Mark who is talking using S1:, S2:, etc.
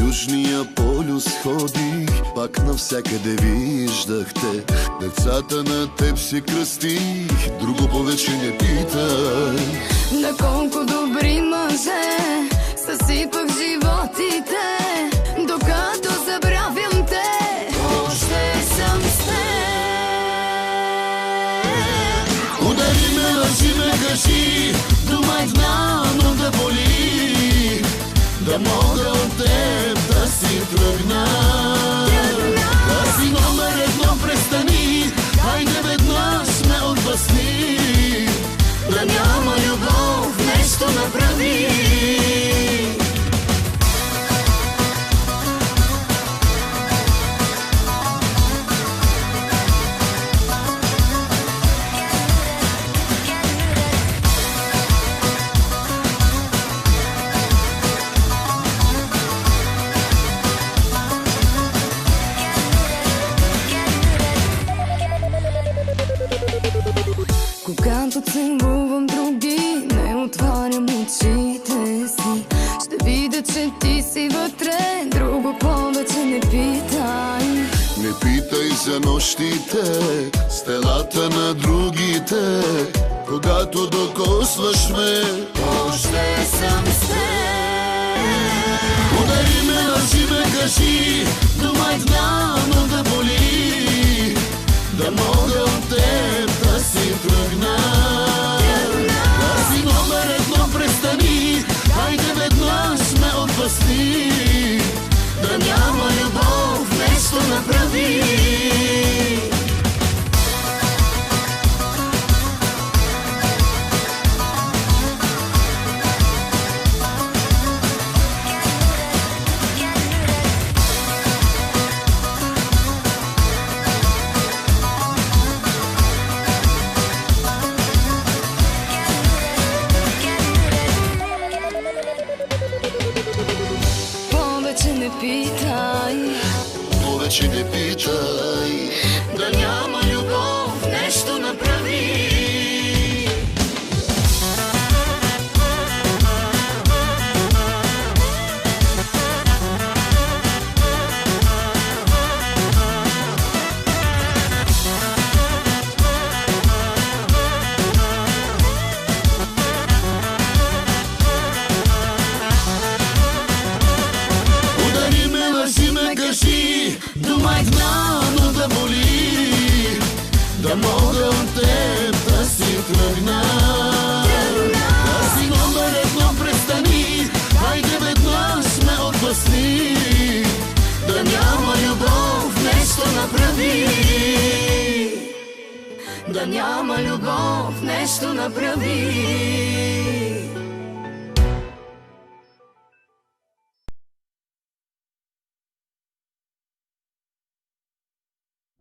S1: Южния полюс ходих, пак навсякъде виждахте. Децата на теб си кръстих, друго повече не питай.
S2: На колко добри мъже съсипах животите, докато забравям те, още съм с теб.
S1: Удари ме, лъжи ме, кажи, думай знано да боли, да мога от теб да си тръгна. Да си номер едно, престани, хайде веднъж ме отблъсни. Да няма любов, нещо направи.
S2: Когато целувам други, не отварям очите си. Ще видя, че ти си вътре, друго повече не питай.
S1: Не питай за нощите, стелата на другите. Когато докосваш ме,
S2: Още съм с теб.
S1: удари ме, лъжи ме, кажи, думай знано да боли, да мога от теб да си тръгна. Да си номер едно, престани, хайде веднъж ме отблъсни. Да няма любов, нещо направи.
S2: Повече не питай,
S1: Повече не питай,
S2: да няма любов, нещо направи.
S1: удари ме, лъжи ме, кажи, думай знано да боли, да мога от теб да си тръгна. Да си номер едно, престани, хайде веднъж ме отблъсни. Да няма любов, нещо направи.
S2: Да няма любов, нещо направи.